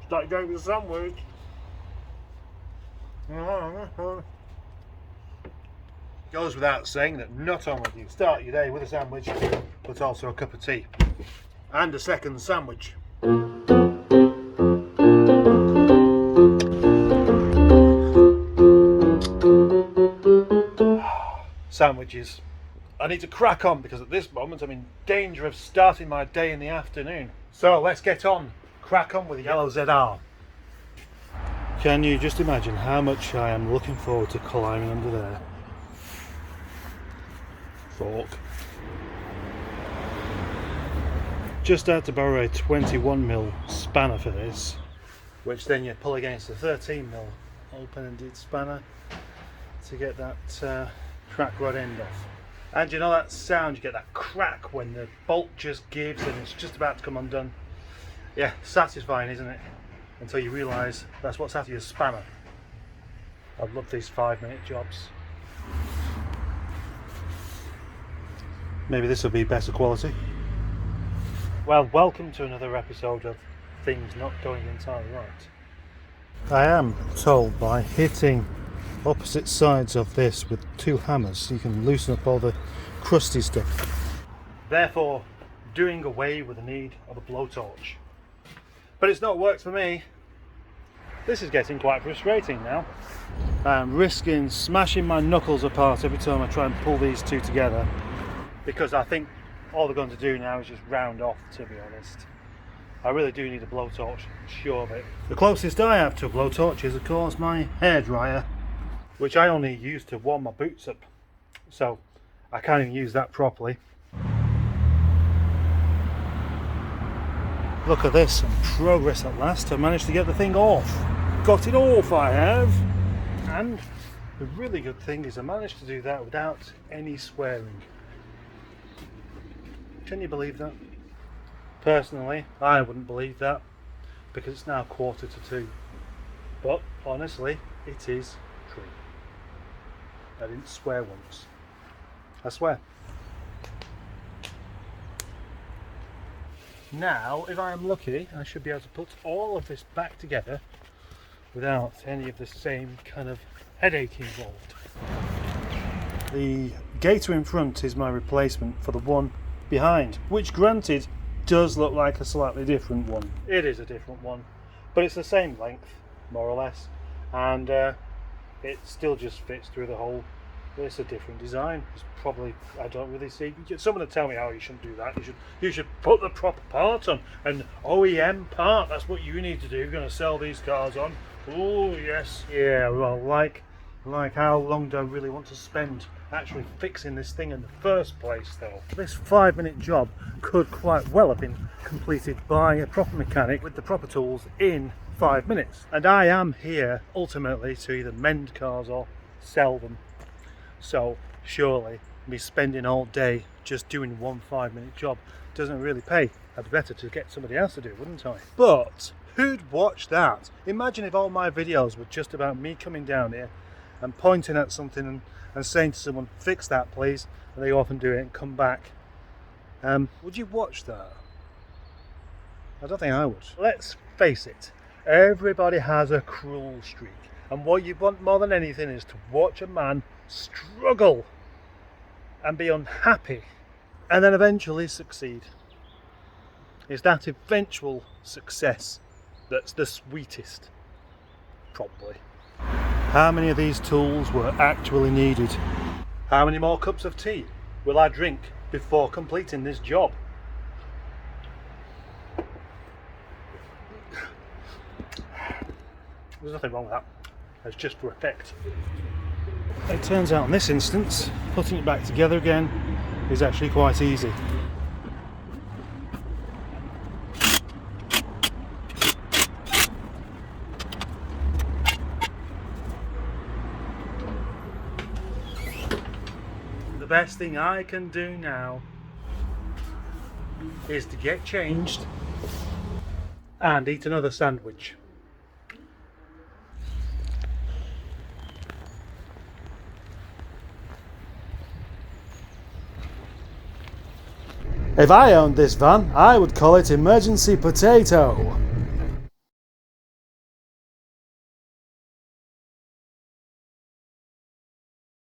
Start going with a sandwich. Goes without saying that not only do you start your day with a sandwich, but also a cup of tea. And a second sandwich. Sandwiches. I need to crack on because at this moment I'm in danger of starting my day in the afternoon. So let's get on. Crack on with the yellow ZR. Can you just imagine how much I am looking forward to climbing under there? Fork. Just had to borrow a 21mm spanner for this, which then you pull against a 13mm open-ended spanner to get that track rod end off. And you know that sound, you get that crack when the bolt just gives and it's just about to come undone. Yeah, satisfying, isn't it? Until you realise that's what's after your spanner. I love these 5-minute jobs. Maybe this will be better quality. Well, welcome to another episode of Things Not Going Entirely Right. I am told by hitting opposite sides of this with 2 hammers you can loosen up all the crusty stuff. Therefore, doing away with the need of a blowtorch. But it's not worked for me. This is getting quite frustrating now. I'm risking smashing my knuckles apart every time I try and pull these two together, because I think all they're going to do now is just round off, to be honest. I really do need a blowtorch, sure of it. The closest I have to a blowtorch is of course my hairdryer, which I only use to warm my boots up, so I can't even use that properly. Look at this, some progress at last. I managed to get the thing off. Got it off, I have. And the really good thing is I managed to do that without any swearing. Can you believe that? Personally, I wouldn't believe that, because it's now 1:45. But honestly, it is true. I didn't swear once. I swear. Now, if I am lucky, I should be able to put all of this back together without any of the same kind of headache involved. The gator in front is my replacement for the one behind, which granted does look like a slightly different one. It is a different one, but it's the same length, more or less, and it still just fits through the hole. It's a different design. It's probably, I don't really see. Someone will tell me how you shouldn't do that. You should put the proper part on, an OEM part. That's what you need to do. You're going to sell these cars on. Oh yes, yeah. Well, like how long do I really want to spend actually fixing this thing in the first place, though? This 5-minute job could quite well have been completed by a proper mechanic with the proper tools in 5 minutes. And I am here ultimately to either mend cars or sell them. So surely me spending all day just doing one 5-minute job doesn't really pay. I'd be better to get somebody else to do it, wouldn't I? But who'd watch that? Imagine if all my videos were just about me coming down here and pointing at something and saying to someone, fix that please, and they go off and do it and come back. Would you watch that? I don't think I would. Let's face it, everybody has a cruel streak, and what you want more than anything is to watch a man struggle and be unhappy and then eventually succeed. It's that eventual success that's the sweetest, probably. How many of these tools were actually needed? How many more cups of tea will I drink before completing this job? There's nothing wrong with that. It's just for effect. It turns out in this instance, putting it back together again is actually quite easy. The best thing I can do now is to get changed and eat another sandwich. If I owned this van, I would call it Emergency Potato.